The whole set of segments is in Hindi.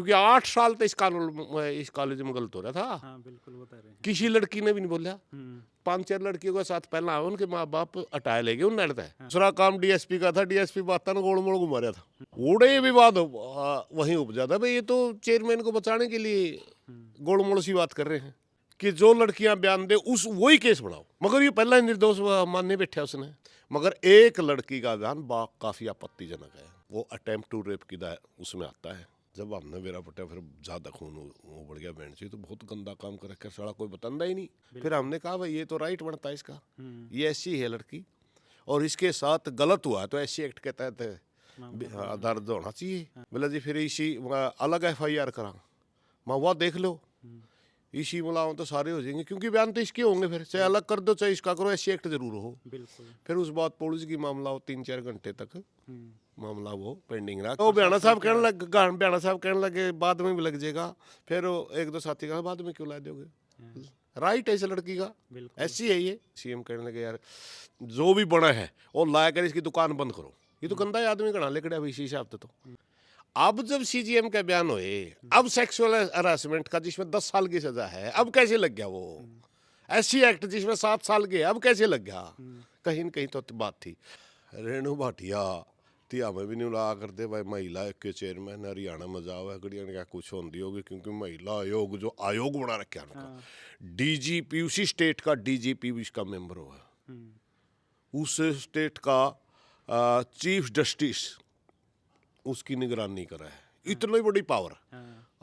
क्योंकि 8 साल तो इस कॉलेज में गलत हो रहा था। हाँ बिल्कुल बता रहे हैं। किसी लड़की ने भी नहीं बोला। हम्म, 5-4 लड़कियों के साथ पहला आए, उनके माँ बाप हटाए ले गए उन लड़ता है। हाँ। दूसरा काम डीएसपी का था, डीएसपी बाता ने गोड़ मोड़ घुमा रहा था। उड़े विवाद वहीं उपजा था भाई, ये तो चेयरमैन को बचाने के लिए गोड़ मोड़ सी बात कर रहे हैं कि जो लड़कियां बयान दे उस वही केस बढ़ाओ। मगर ये पहला ही निर्दोष मानने बैठा उसने। मगर एक लड़की का बयान काफी आपत्तिजनक है, वो अटेम्प्ट टू रेप की उसमें आता है। जब हमने मेरा पटा फिर ज्यादा खून वो बढ़ गया बैंड से, तो बहुत गंदा काम कर रखा, साला कोई बतांदा ही नहीं। फिर हमने कहा भाई ये तो राइट बनता है इसका, ये ऐसी है लड़की और इसके साथ गलत हुआ तो ऐसी एक्ट के तहत दर्द होना चाहिए। बोला जी फिर इसी अलग FIR करा, मैं वह देख लो इसी मिलाओ तो सारे हो जाएंगे, क्योंकि बयान तो इसके होंगे। फिर चाहे अलग कर दो चाहे इसका करो, ऐसी एक्ट जरूर हो। बिल्कुल। फिर उस बाद पुलिस की मामला 3-4 घंटे तक मामला वो पेंडिंग रहा। तो बयाना साहब कहने लगे बाद में भी लग जाएगा। फिर एक दो साथी कहा बाद में क्यों ला दोगे, राइट है इस लड़की का, ऐसी है ये। CM कहने लगे यार जो भी बना है और लाया कर इसकी दुकान बंद करो, ये तो गंदा आदमी कड़ा लेकर इसी हिसाब से। तो अब जब CGM का बयान हुए, अब सेक्सुअल हरासमेंट का जिसमें 10 साल की सजा है, अब कैसे लग गया वो ऐसी एक्ट जिसमें 7 साल के, अब कैसे लग गया। कहीं न कहीं तो बात थी। रेणु भाटिया थी, हमें भी नहीं लगा करते भाई महिला के चेयरमैन हरियाणा में जाओ है गड़िया क्या कुछ होती होगी, क्योंकि महिला आयोग जो आयोग बना रखे उनका, DGP उसी स्टेट का DGP भी इसका मेंबर हुआ, उस स्टेट का चीफ जस्टिस उसकी निगरानी करा है। इतनी बड़ी पावर।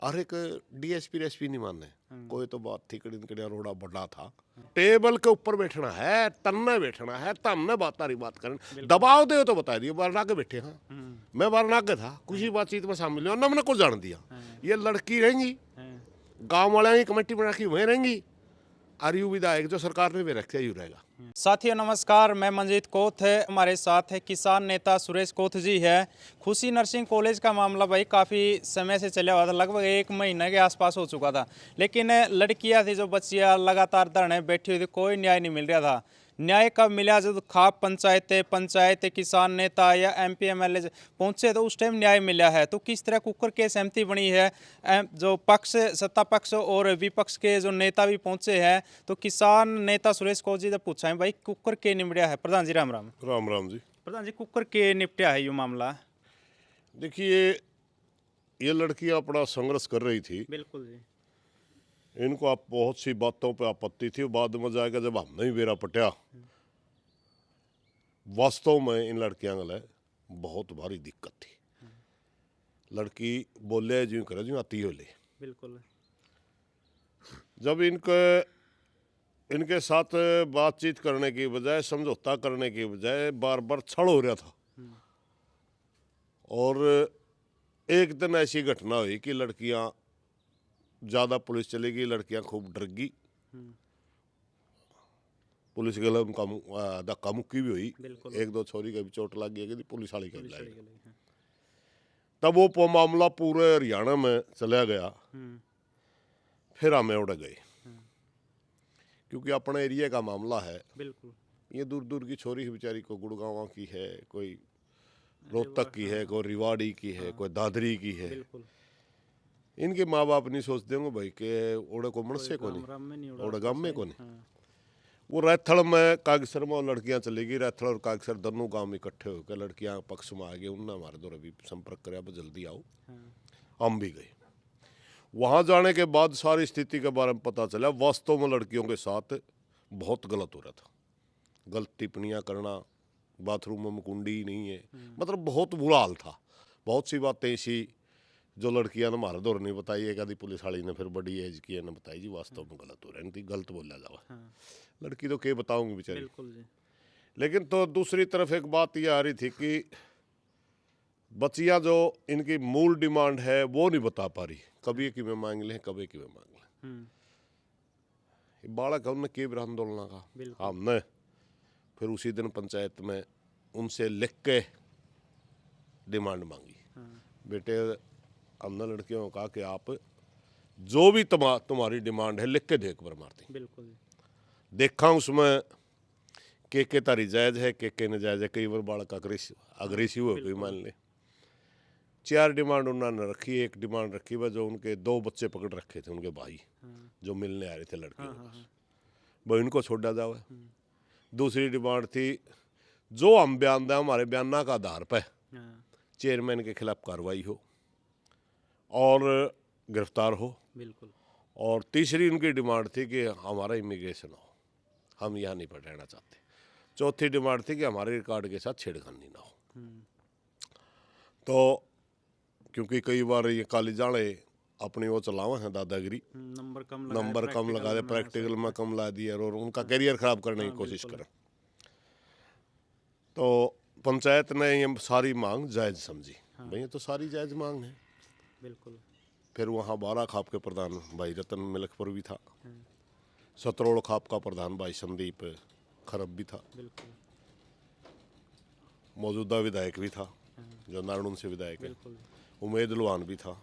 हर एक DSP रेसपी नहीं माने, कोई तो बात थी कड़ी कड़िया रोड़ा बड़ा था। टेबल के ऊपर बैठना है, तन्ने बैठना है, तन्ने बात करना, दबाव दे तो बता दिए बारना के बैठे। हाँ मैं बारना के था, कुछ ही बातचीत में शामिल हुआ ना, मैंने को जान दिया ये लड़की रहेंगी, गाँव वाले की कमेटी बना के वहीं रहेंगी, और यू विधायक जो सरकार ने भी रखे यू रहेगा। साथियों नमस्कार, मैं मंजीत कोथ है, हमारे साथ है किसान नेता सुरेश कोथ जी है। खुशी नर्सिंग कॉलेज का मामला भाई काफ़ी समय से चला हुआ था, लगभग 1 महीने के आसपास हो चुका था, लेकिन लड़कियां थी जो बच्चियां लगातार धरने बैठी हुई थी, कोई न्याय नहीं मिल रहा था। न्याय कब मिला जब खाप पंचायत किसान नेता या MP MLA पहुंचे तो उस टाइम न्याय मिला है। तो किस तरह कुकर के सहमति बनी है, जो पक्ष सत्ता पक्ष और विपक्ष के जो नेता भी पहुंचे हैं, तो किसान नेता सुरेश कोथ जी जब पूछा है भाई कुकर के निपटा है। प्रधान जी राम राम। राम राम जी। प्रधान जी कुकर के निपटा है ये मामला। देखिए ये लड़की अपना संघर्ष कर रही थी, बिल्कुल जी। इनको आप बहुत सी बातों पे आपत्ति थी, बाद में जाएगा जब हमने ही बेरा पटिया, वास्तव में इन लड़कियां गले बहुत भारी दिक्कत थी। लड़की बोले जो करे जो आती हो ले। बिल्कुल। जब इनके साथ बातचीत करने की बजाय, समझौता करने की बजाय बार बार छल हो रहा था। और एक दिन ऐसी घटना हुई कि लड़कियां ज़्यादा पुलिस चली गई, लड़कियां खूब डर गई, पुलिस के लिए उनका धक्का मुक्की भी हुई, 1-2 छोरी का भी चोट लग गई, पुलिस वाली का भी लगी। तब वो मामला पूरे हरियाणा में चला गया। फिर हमें उड़ गए, क्योंकि अपने एरिया का मामला है। बिल्कुल। ये दूर दूर की छोरी बेचारी, को गुड़गांव की है, कोई रोहतक की है, कोई रिवाड़ी की है, कोई दादरी की है। इनके माँ बाप नहीं सोचते होंगे भाई के ओड़े को मनसे को नहीं, ओड़े गाँव में को नहीं। वो रैथड़ में कागसर में लड़कियां चली गई, रैथड़ और कागसर दोनों गांव इकट्ठे होकर लड़कियां पक्ष में आ गई, उनने हमारे द्वारा भी संपर्क कराया जल्दी आओ। हम भी गए। वहां जाने के बाद सारी स्थिति के बारे में पता चला, वास्तव में लड़कियों के साथ बहुत गलत हो रहा था। गलत टिप्पणियां करना, बाथरूम में कुंडी नहीं है, मतलब बहुत बुरा हाल था। बहुत सी बातें ऐसी जो लड़कियां ने हमारे दौर नहीं बताई है, कभी पुलिस वाली ने फिर बड़ी एज की ने बताई जी वास्तव में गलत हो रहा है, गलत बोला जावा। लड़की तो क्या बताऊंगी बेचारी। लेकिन तो दूसरी तरफ एक बात ये आ रही थी कि बच्चियां जो इनकी मूल डिमांड है वो नहीं बता पा रही, कभी कि मैं मांग लें, कभी कि मैं मांग लें। बालक है उनने के आंदोलन का, हमने फिर उसी दिन पंचायत में उनसे लिख के डिमांड मांगी। बेटे हमने लड़कियों को कहा कि आप जो भी तुम्हारी डिमांड है लिख के दे, एक बार मारती। बिल्कुल देखा उसमें के तारी जायज है, के नजायज है। कई बार बालक अग्रेसिव हो गई, मान ले 4 डिमांड उन्होंने रखी। एक डिमांड रखी वह जो उनके 2 बच्चे पकड़ रखे थे उनके भाई जो मिलने आ रहे थे लड़कियों को, वो इनको छोड़ा जावे। दूसरी डिमांड थी जो हम बयान दें हमारे बयाना का आधार पर चेयरमैन के खिलाफ कार्रवाई हो और गिरफ्तार हो। बिल्कुल। और तीसरी उनकी डिमांड थी कि हमारा इमिग्रेशन हो, हम यहाँ नहीं पर रहना चाहते। चौथी डिमांड थी कि हमारे रिकॉर्ड के साथ छेड़खानी ना हो। तो क्योंकि कई बार ये काली जाले अपनी वो चलावे हैं दादागिरी, नंबर कम लगा दे, प्रैक्टिकल में कम ला दिए और उनका करियर खराब करने की कोशिश करें। तो पंचायत ने ये सारी मांग जायज़ समझी। भाई ये तो सारी जायज़ मांग है। बिल्कुल। फिर वहाँ 12 खाप के प्रधान भाई रतन मिलकपुर भी था, सतरोड़ खाप का प्रधान भाई संदीप खरब भी था, मौजूदा विधायक भी था जो नारायण से विधायक है, उमेद लुहान भी था।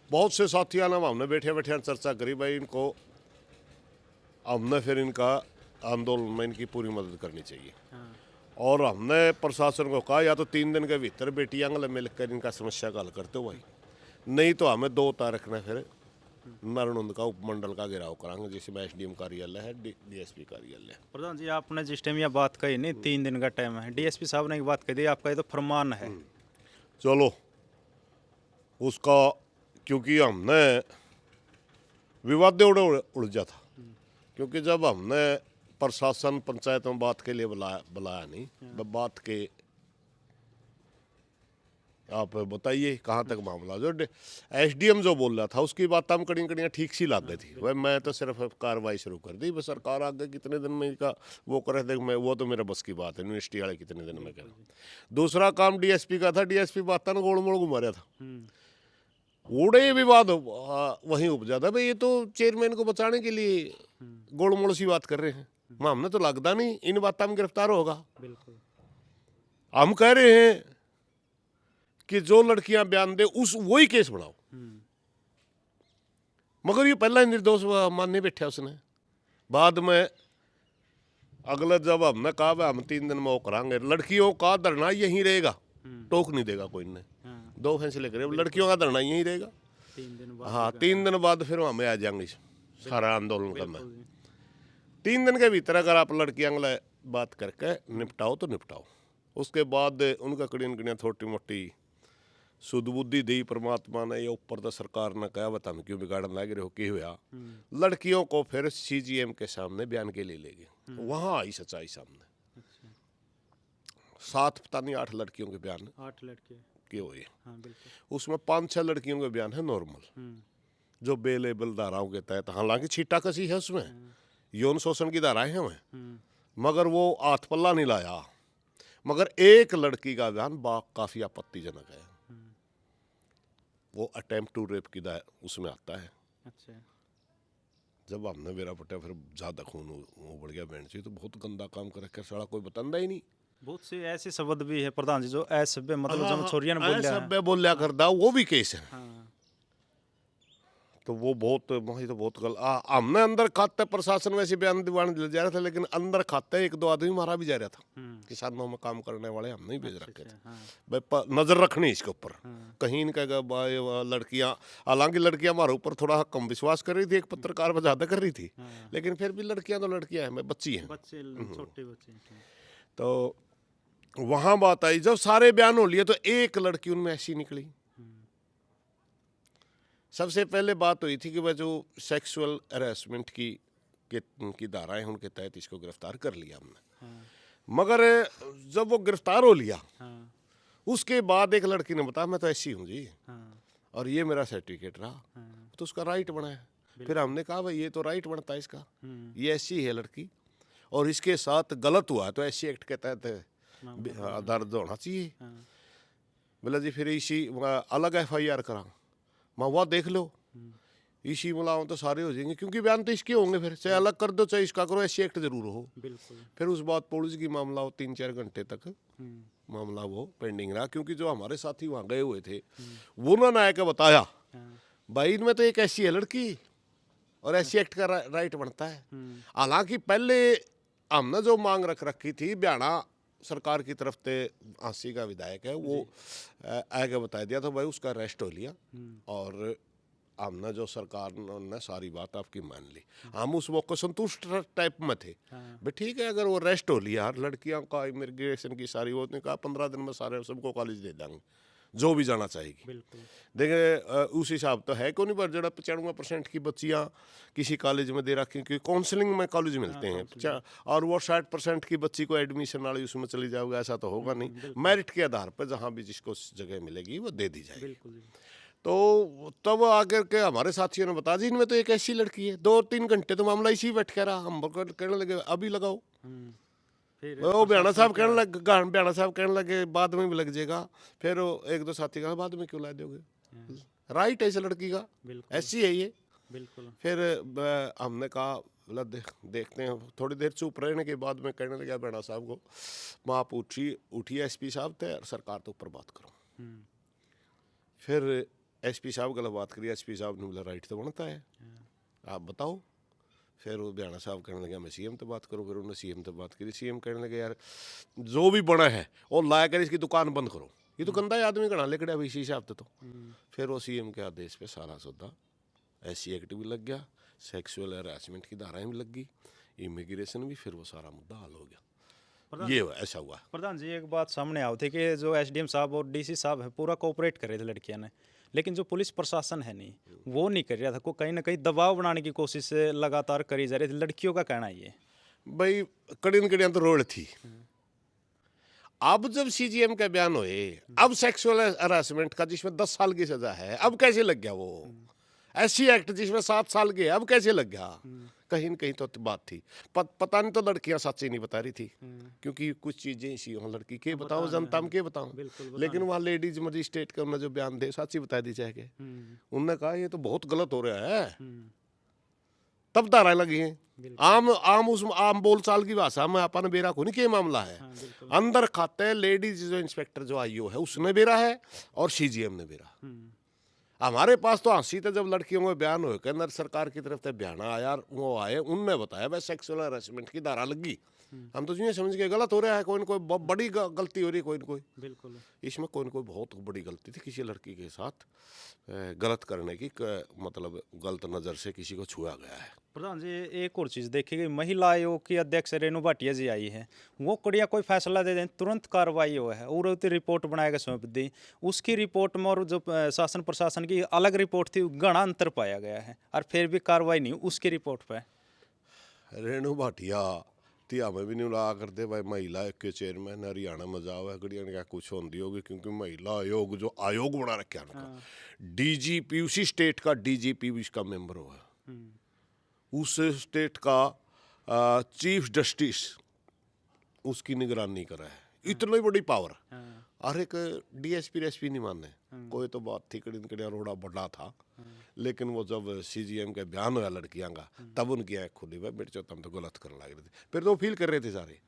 बहुत से साथियों ने हमने बैठे बैठे चर्चा करी, भाई इनको हमने फिर इनका आंदोलन में इनकी पूरी मदद करनी चाहिए। और हमने प्रशासन को कहा या तो 3 दिन के भीतर बेटियां मिलकर इनका समस्या का हल करते हो भाई, नहीं तो हमें 2 तारीख ने फिर नारायण का उपमंडल का घेराव कराएंगे, जिसमें एसडीएम कार्यालय है, डीएसपी कार्यालय है। प्रधान जी आपने जिस टाइम यह बात कही नहीं 3 दिन का टाइम है, डीएसपी साहब ने एक बात कही थी, आपका ये तो फरमान है। चलो उसका क्योंकि हमने विवाद उलझा था, क्योंकि जब हमने प्रशासन पंचायत में बात के लिए बुलाया नहीं, बात के आप बताइए कहाँ तक मामला। जो एसडीएम जो बोल रहा था उसकी बात हम कड़ियाँ ठीक सी लग गई थी। भाई मैं तो सिर्फ कार्रवाई शुरू कर दी, बस सरकार आगे कितने दिन में इसका वो करे थे, मैं वो तो मेरा बस की बात है, यूनिवर्सिटी वाले कितने दिन में करें। दूसरा काम डीएसपी का था, डीएसपी बात ना गोल मोड़ घुमा रहा था, उड़े विवाद वहीं उपजा था। भाई ये तो चेयरमैन को बचाने के लिए गोल मोड़ सी बात कर रहे हैं, हमने तो लगता नहीं इन बातों में गिरफ्तार होगा। बिल्कुल। हम कह रहे हैं कि जो लड़कियां बयान दे उस वही केस बढ़ाओ, मगर ये पहला ही निर्दोष मानने बैठा उसने। बाद में अगला जब हमने कहा हम 3 दिन में वो कराएंगे, लड़कियों का धरना यहीं रहेगा, टोक नहीं देगा कोई ने। 2 फैसले करे, लड़कियों का धरना यहीं रहेगा। 3 दिन बाद। हाँ 3 दिन बाद फिर हमें आ जाएंगे सारा आंदोलन करना। 3 दिन के भीतर अगर आप लड़कियां बात करके निपटाओ तो निपटाओ। उसके बाद उनका कड़ियाँ थोड़ी मोटी सुध बुद्धि दी परमात्मा ने, या ऊपर तो सरकार ने कहा बता क्यों बिगाड़न लग रहे हो कि हुआ। लड़कियों को फिर सीजीएम के सामने बयान के लिए ले गए, वहां आई सच्चाई सामने। 7 पता नहीं 8 लड़कियों के बयान, 8 लड़के के हुए। हाँ बिल्कुल। उसमें 5-6 लड़कियों के बयान है नॉर्मल, जो बेलेबल धाराओं के तहत, हालांकि छीटा कसी है उसमें, यौन शोषण की धाराएं हैं वह, मगर वो हाथ पल्ला नहीं लाया। मगर एक लड़की का बयान काफी आपत्तिजनक है, वो अटेम्प्ट टू रेप की उसमें आता है। अच्छा। जब हमने मेरा पटा फिर ज्यादा खून उबड़ गया बहन से, तो बहुत गंदा काम कर रखा, साला कोई बतांदा ही नहीं। बहुत से ऐसे शब्द भी है प्रधान जी जो असभ्य, मतलब जब छोरियां ने बोलिया असभ्य बोलिया करदा, वो भी केस है। हाँ। तो वो बहुत वही तो बहुत हमने अंदर खाते प्रशासन वैसे बयान दिवान ले जा रहा था, लेकिन अंदर खाते 1-2 आदमी मारा भी जा रहा था, किसानों में काम करने वाले हमने ही भेज रखे थे। भाई नजर रखनी इसके ऊपर, कहीं इनका लड़कियां, हालांकि लड़कियां हमारे ऊपर थोड़ा कम विश्वास कर रही थी, एक पत्रकार पर ज्यादा कर रही थी, लेकिन फिर भी लड़कियां तो लड़कियां हैं, बच्ची हैं, छोटे बच्चे। तो वहां बात आई जब सारे बयान हो लिए तो एक लड़की उनमें ऐसी निकली। सबसे पहले बात हुई थी कि वह जो सेक्सुअल हरासमेंट की धाराएं उनके तहत इसको गिरफ्तार कर लिया हमने। मगर जब वो गिरफ्तार हो लिया, उसके बाद एक लड़की ने बताया मैं तो ऐसी हूँ जी, और ये मेरा सर्टिफिकेट रहा, तो उसका राइट बना है। फिर हमने कहा भाई ये तो राइट बनता है इसका, ये ऐसी है लड़की और इसके साथ गलत हुआ तो ऐसी एक्ट के तहत दर्ज होना चाहिए। बोला जी फिर इसी अलग FIR करा, मैं वह देख लो, इसी मिलाओ तो सारे हो जाएंगे, क्योंकि बयान तो इसके होंगे, फिर चाहे अलग कर दो चाहे इसका करो, ऐसी एक्ट जरूर हो। फिर उस बात पुलिस की मामला हो 3-4 घंटे तक मामला वो पेंडिंग रहा, क्योंकि जो हमारे साथी वहाँ गए हुए थे वो उन्होंने आके बताया भाई इनमें तो एक ऐसी है लड़की और ऐसी एक्ट का राइट बनता है। हालांकि पहले हमने जो मांग रखी थी बयाना सरकार की तरफ से आंसी का विधायक है वो आगे बता दिया तो भाई उसका अरेस्ट हो लिया और हमने जो सरकार ने सारी बात आपकी मान ली। हम उस मौके संतुष्ट टाइप में थे भाई ठीक है अगर वो अरेस्ट हो लिया लड़कियों का इमिग्रेशन की सारी वो ने कहा 15 दिन में सारे सबको कॉलेज दे देंगे जो भी जाना चाहेगी। देखिए उस हिसाब तो है क्यों नहीं पर जरा 95% की बच्चियाँ किसी कॉलेज में दे रखी क्योंकि काउंसलिंग में कॉलेज मिलते हैं और वो 60% की बच्ची को एडमिशन वाली उसमें चली जाओगे ऐसा तो होगा नहीं। मेरिट के आधार पर जहाँ भी जिसको जगह मिलेगी वो दे दी जाएगी। तो तब आकर के हमारे साथियों ने बता दी इनमें तो एक ऐसी लड़की है 2-3 घंटे तो मामला इसी बैठ के रहा। हम कहने लगे अभी लगाओ वो बयाना साहब कहने लगे बाद में भी लग जाएगा। फिर वो एक दो साथी कहा बाद में क्यों ला दोगे राइट है इस लड़की का ऐसी है ये बिल्कुल। फिर हमने कहा बोला देखते हैं थोड़ी देर चुप रहने के बाद में कहने लगा बयाना साहब को माँ आप उठिए एसपी साहब थे सरकार तो ऊपर बात करो। फिर एसपी साहब गलत बात करी एसपी साहब ने बोला राइट तो बनता है आप बताओ। फिर वो बयाना साहब कहने लगे मैं सीएम तो बात करूँ। फिर उन्होंने सीएम तो बात करी सीएम कहने लगे यार जो भी बना है और लाया कर इसकी दुकान बंद करो ये तो गंदा आदमी कड़ा लेकर अभी इसी हिसाब से तो। फिर वो सीएम के आदेश पे सारा सौदा ऐसी एक्ट भी लग गया सेक्सुअल हरासमेंट की धाराएं भी लग गई इमिग्रेशन भी फिर वो सारा मुद्दा हल हो गया। ये ऐसा हुआ। प्रधान जी एक बात सामने आई थी कि जो एसडीएम साहब और डीसी साहब है पूरा कोऑपरेट कर रहे थे लड़कियां ने लेकिन जो पुलिस प्रशासन है नहीं वो नहीं कर रहा था। को कहीं ना कहीं दबाव बनाने की कोशिश लगातार करी जा रही थी। लड़कियों का कहना ये भाई कड़िन तो रोड थी। अब जब सीजीएम का बयान हुए अब सेक्सुअल हरासमेंट का जिसमें 10 साल की सजा है अब कैसे लग गया वो ऐसी एक्ट जिसमें 7 साल के अब कैसे लग गया। कहीं न कहीं तो बात थी पता नहीं तो लड़कियां सच्ची नहीं बता रही थी क्योंकि कुछ चीजें इसी हो लड़की के बताओ जनता में के बताओ लेकिन वहाँ लेडीज मजिस्ट्रेट का उन्होंने जो बयान दे सच्ची बता दी जाएगी। उन्होंने कहा ये तो बहुत गलत हो रहा है तब धाराएं लगी हैं। आम बोलचाल की भाषा में अपन बेरा को नहीं के मामला है अंदर खाते लेडीज जो इंस्पेक्टर जो आईओ है उसने बेरा है और सीजीएम ने बेरा। हमारे पास तो हंसी था जब लड़कियों में बयान हुए के अंदर सरकार की तरफ से बयान आया वो आए उनने बताया भाई सेक्सुअल हरासमेंट की धारा लगी। हम तो ये समझ के गलत हो रहा है कोई न कोई बड़ी गलती हो रही है कोई न कोई बिल्कुल। इसमें कोई न कोई बहुत बड़ी गलती थी किसी लड़की के साथ गलत करने की मतलब गलत नज़र से किसी को छुआ गया है। प्रधान जी एक और चीज़ देखी गई महिला आयोग की अध्यक्ष रेणु भाटिया जी आई है वो कड़िया कोई फैसला दे दें तुरंत कार्रवाई हो है और रिपोर्ट बनाएगा सौंप दी उसकी रिपोर्ट में और जो शासन प्रशासन की अलग रिपोर्ट थी घना अंतर पाया गया है और फिर भी कार्रवाई नहीं उसकी रिपोर्ट पर। रेणु भाटिया थी हमें भी नहीं लगा करते भाई महिला के चेयरमैन हरियाणा में जाओ है कड़िया क्या कुछ होती होगी क्योंकि महिला आयोग जो आयोग बना रखे उनका डीजीपी उसी स्टेट का डीजीपी भी इसका मेंबर हुआ उस स्टेट का चीफ जस्टिस उसकी निगरानी करा है इतनी बड़ी पावर और एक डीएसपी रेसपी नहीं माने कोई तो बात थी कड़िया रोड़ा बड़ा था लेकिन वो जब सीजीएम का बयान हुआ लड़कियां का तब उनकी आँख खुली भाई बेटे तुम तो गलत करने लग रहे थे। फिर तो फील कर रहे थे सारे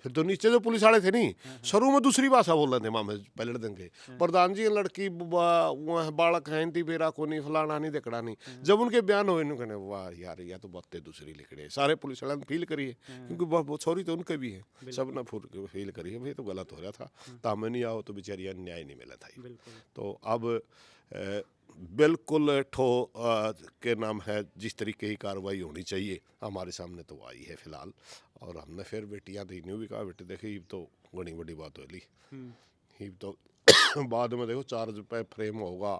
फिर तो नीचे जो पुलिस वाले थे नहीं शुरू में दूसरी भाषा बोल रहे थे मामे पहले दिन के प्रधान जी लड़की बालक है इंती बेरा को नहीं फलाना नहीं देखड़ा नहीं जब उनके बयान हुए कहने वाह यार या तो बातें दूसरी लिख रहे सारे पुलिस वाले फील करिए क्योंकि छोरी तो उनके भी है सब ने फील करिए भाई तो गलत हो रहा था तो हमें नहीं आओ तो बेचारी न्याय नहीं मिला था। तो अब बिल्कुल ठो के नाम है जिस तरीके की कार्रवाई होनी चाहिए हमारे सामने तो आई है फिलहाल और हमने फिर बेटियां दी भी कहा बेटे देखे ये तो बड़ी बड़ी बात हो ली ये तो बाद में देखो चार्ज पे फ्रेम होगा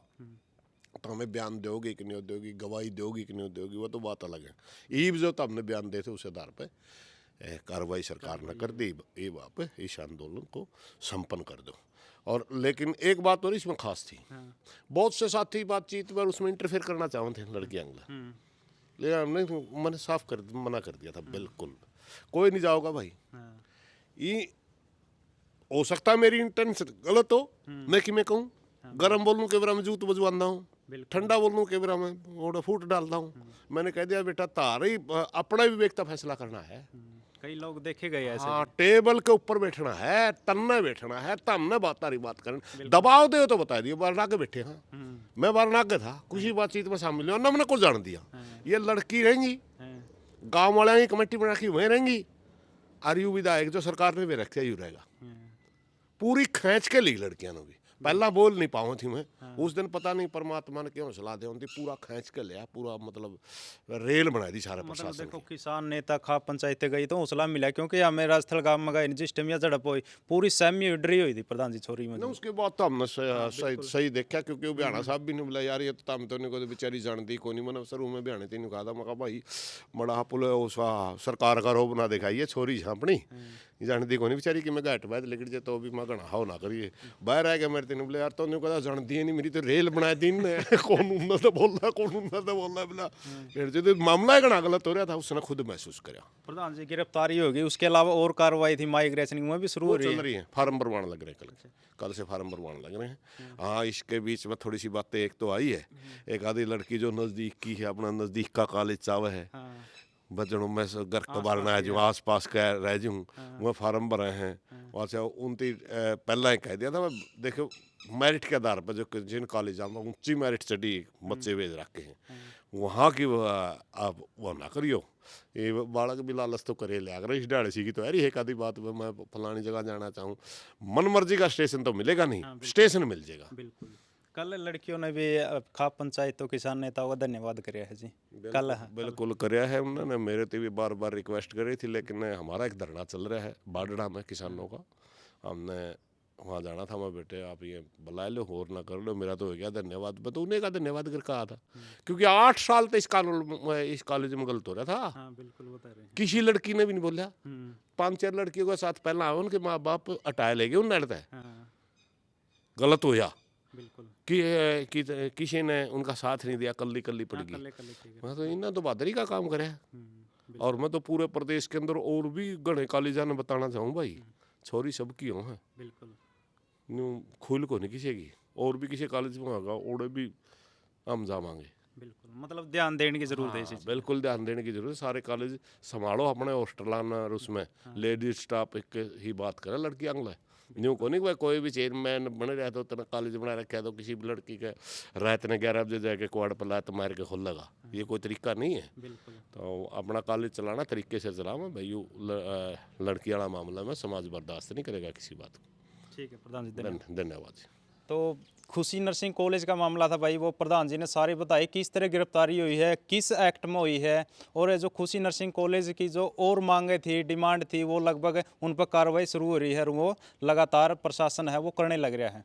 तो हमें बयान दोगी कि नहीं दोगी गवाही दोगी कि नहीं दोगी वो तो बात अलग है। ईब जो तो हमने बयान दे थे उस आधार पर कार्रवाई सरकार ने कर दी ये आप इस आंदोलन को संपन्न कर दो। और लेकिन एक बात और इसमें खास थी बहुत से साथी बातचीत पर उसमें इंटरफेयर करना चाहते थे लड़कियां लेकिन हमने मैंने साफ कर मना कर दिया था बिल्कुल कोई नहीं जाओगा भाई ये हो सकता है मेरी इंटेंशन गलत हो मैं कि मैं कहूँ गर्म बोलूँ के बारे में जूत बजवाना हूँ ठंडा बोलूँ के बारे में फूट डालता हूँ। मैंने कह दिया बेटा तारा ही अपना विवेक का फैसला करना है। कई लोग देखे गए ऐसे हाँ टेबल के ऊपर बैठना है तन्ने बैठना है तमने बात करना दबाव दे तो बता दिए बारना के बैठे हाँ मैं बारना के था कुछ बातचीत में शामिल हुआ हमने कुछ जान दिया ये लड़की रहेंगी गांव वाले की कमेटी बना के वहीं रहेंगी आरयू विधायक जो सरकार ने भी रखा ही रहेगा, पूरी खींच के ली लड़कियां ने भी। पहला बोल नहीं पाऊँ थी मैं, उस दिन पता नहीं परमात्मा ने क्यों सलाह दे उनकी, पूरा खींच के लिया, पूरा मतलब रेल बना दी सारे मतलब प्रशासन देखो की। किसान नेता खाप पंचायत गई तो हौसला मिला, क्योंकि हमें राजस्थल गांव में गए सिस्टम या झड़प हुई, पूरी सहमी डरी हुई थी प्रधान जी छोरी में। ना उसके बाद तो हमने सही देखा, क्योंकि वो बिहाना साहब भी नहीं बोला यार ये तो हम तो नहीं, बेचारी जानती को नहीं। मैंने शुरू में बिहाने तीन कहा था, मैं कहा भाई बड़ा पुल उसका सरकार का रोब ना दिखाइए, छोरी झांपनी जानती को नहीं बेचारी कि मैं घाट बैठ लेकिन जे तो भी मैं घना हाव ना करिए बाहर आ गया मेरे तीन बोले यार तो कहा जानती है नहीं, मेरी तो रेल बना दी ने कौन उन्ना तो बोल रहा कौन उन्ना तो बोल रहा बोला फिर जो मामला है घना गलत हो रहा था, उसने खुद महसूस करा। प्रधान जी गिरफ्तारी होगी, उसके अलावा और कार्रवाई थी माइग्रेशन में भी शुरू हो चल रही है, फार्म भरवाने लग रहे हैं कल से फार्म भरवाने लग रहे हैं। हाँ इसके बीच में थोड़ी सी बातें एक तो आई है, एक आधी लड़की जो नज़दीक की है, अपना नज़दीक का कॉलेज चावे है बजनों में से घर कबारना है जो आस पास का रह जूँ वह फार्म भरे हैं। वहाँ से उनती पहला ही कह दिया था मैं, देखो मेरिट के आधार पर जो जिन कॉलेज जाऊँगा ऊंची मेरिट चढ़ी बच्चे भेज रखे हैं वहाँ की आप वो ना करियो, ये बालक भी लालच तो करे लिया अगर इस डाड़े सी की तो यार एक आधी बात मैं फलानी जगह जाना चाहूँ, मन मर्जी का स्टेशन तो मिलेगा नहीं, स्टेशन मिल जाएगा। बिल्कुल कल लड़कियों ने भी खाप पंचायत तो किसान नेताओं का धन्यवाद कराया है जी कल। बिल्कुल कराया है उन्होंने, मेरे तो भी बार बार रिक्वेस्ट करी थी, लेकिन हमारा एक धरना चल रहा है बाडड़ा में किसानों का, हमने वहाँ जाना था। मैं बेटे आप ये बुला लो और ना कर लो, मेरा तो हो गया धन्यवाद, मैं तो उन्हें का धन्यवाद कर कहा था क्योंकि 8 साल तो इस कॉलेज में गलत हो रहा था। हाँ बिल्कुल बता रहे हैं। किसी लड़की ने भी नहीं बोला, 5-4 लड़कियों के साथ पहला आए उनके माँ बाप हटाए ले गए उन लड़ता गलत होया बिल्कुल कि किसी ने उनका साथ नहीं दिया, कल्ली कल्ली पड़ गई। मैं तो इन्हें तो बहादुरी का काम करे और मैं तो पूरे प्रदेश के अंदर और भी गणे कॉलेजा ने बताना चाहूँ भाई छोरी सबकी हो है बिल्कुल न्यू खुल को नहीं किसी की, और भी किसी कॉलेज में होगा और भी हम जावांगे। बिल्कुल मतलब ध्यान देने की जरूरत है इस चीज़। बिल्कुल ध्यान देने की जरूरत है, सारे कॉलेज संभालो अपने हॉस्टल और उसमें लेडीज स्टाफ एक ही बात करे, लड़की अंगला न्यू को नहीं कोई भी चेयरमैन बने रहे तो उतना कॉलेज बना रखा है तो किसी भी लड़की के रात ने 11 बजे जाके क्वाड पर लात मार के खोल लगा, ये कोई तरीका नहीं है। बिल्कुल तो अपना कॉलेज चलाना तरीके से चलाओ भाई, लड़की वाला मामला में समाज बर्दाश्त नहीं करेगा किसी बात को। ठीक है प्रधान जी धन्यवाद जी। तो खुशी नर्सिंग कॉलेज का मामला था भाई, वो प्रधान जी ने सारी बताई किस तरह गिरफ्तारी हुई है, किस एक्ट में हुई है, और जो खुशी नर्सिंग कॉलेज की जो और मांगे थी डिमांड थी वो लगभग उन पर कार्रवाई शुरू हो रही है और वो लगातार प्रशासन है वो करने लग रहा है।